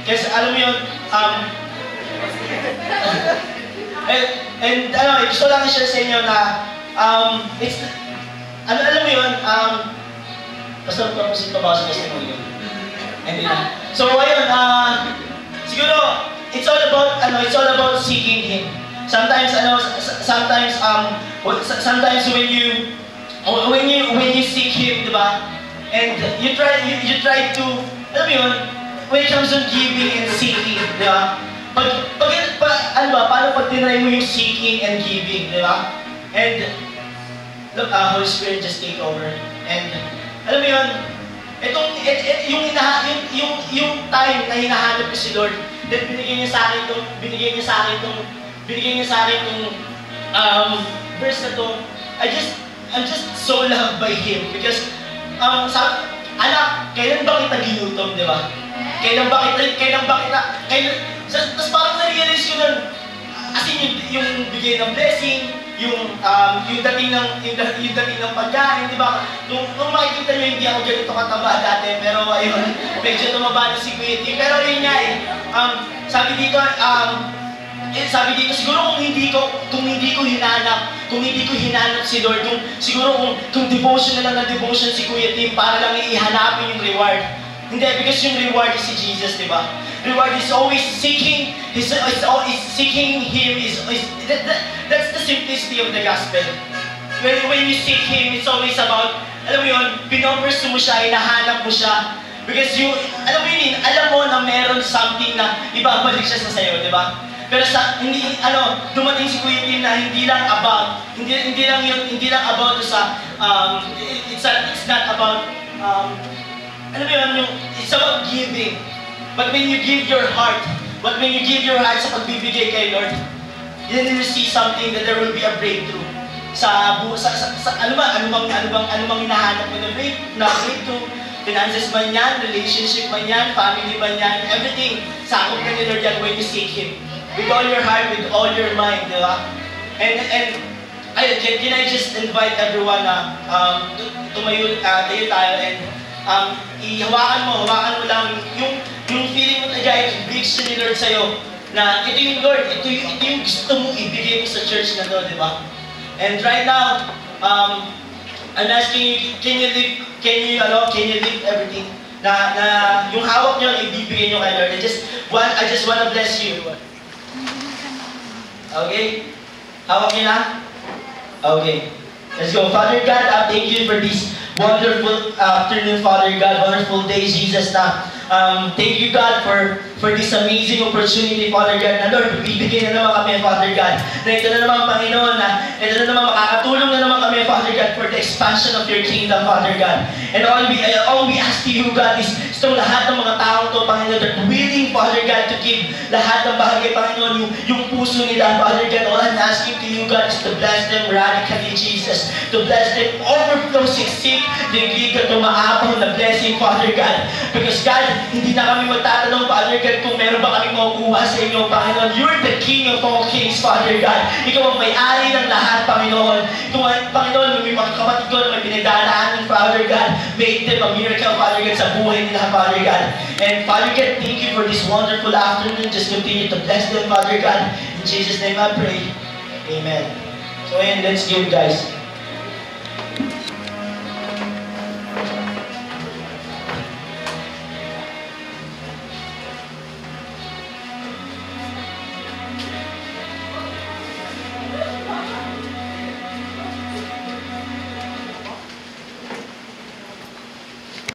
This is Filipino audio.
Kasi alam mo yun, and gusto lang i-share sa inyo na, alam mo yun, basta purpose pa ba sa testimony yun? Hindi na. So, ayun, siguro, it's all about seeking Him. Sometimes when you seek Him, diba? And you try to, alam mo yun, when it comes to giving and seeking, diba? Paano pag tinry mo yung seeking and giving, diba? And, look, Holy Spirit just take over. And, alam mo yun, yung time na hinahanap ko si Lord, then binigyan niya sa akin tong verse na to. I'm just so loved by Him because anak, kailan ba kita ginutom, di ba? Tapos parang na-realize ko nun, as in yung bigay ng blessing, yung dating ng pagkain, di ba? Nung makikita nyo, hindi ako ganito kataba dati, pero ayun, medyo tumaba na si Kuya Tim. Pero yun nga sabi dito, siguro kung hindi ko hinanap si Lord, kung devotion na lang na devotion si Kuya Tim para lang ihanapin yung reward. Hindi, because yung reward is si Jesus, di ba? Reward is always seeking, seeking Him, that's the simplicity of the gospel. When you seek Him, it's always about, alam mo yun, pinopursue mo siya, hinahanap mo siya. Because alam mo na meron something na ibabalik siya sa sayo, di ba? Pero dumating si Kuya Tim na hindi lang about sa, it's not about, alam mo yun, it's about giving. But when you give your heart sa pagbibigay kay Lord, then you see something that there will be a breakthrough. Anumang hinahanap mo na breakthrough, finances man yan, relationship man yan, family man yan, everything, sakop ka ni Lord yan when you seek Him. With all your heart, with all your mind, di ba? And can I just invite everyone na tayo tayo and hawakan mo lang yung feeling mo na big ni Lord sa'yo na ito yung Lord, ito yung gusto mong ibigay mo sa church na to, di ba? And right now, I'm asking you, can you lift everything na yung hawak nyo, ibibigay nyo kay Lord. I just wanna bless you. Okay? Hawak nyo na? Okay. Let's go. Father God, thank you for this wonderful afternoon, Father God, wonderful day, Jesus, thank you, God, for this amazing opportunity, Father God, na Lord, bibigyan na naman kami, Father God, na ito na naman, Panginoon, na ito na naman, makakatulong na naman kami, Father God, for the expansion of your kingdom, Father God. And all we ask to you, God, is itong lahat ng mga tao to, Panginoon, that willing, Father God, to give lahat ng bahagi, Panginoon, yung puso nila, Father God. All I'm asking to you, God, is to bless them radically, Jesus, to bless them, overflow, succeed, diglig at umaapaw na blessing, Father God. Because God, hindi na kami magtatanong, Father God, kung meron ba kami makukuha sa inyo, Panginoon. You're the King of all kings, Father God. Ikaw ang may-ari ng lahat, Panginoon. Panginoon, may mga kapatid ko na may pinagdaanan, Father God. Make them a miracle, Father God, sa buhay nila, Father God. And Father God, thank you for this wonderful afternoon. Just continue to bless them, Father God. In Jesus' name I pray. Amen. So, let's give, guys.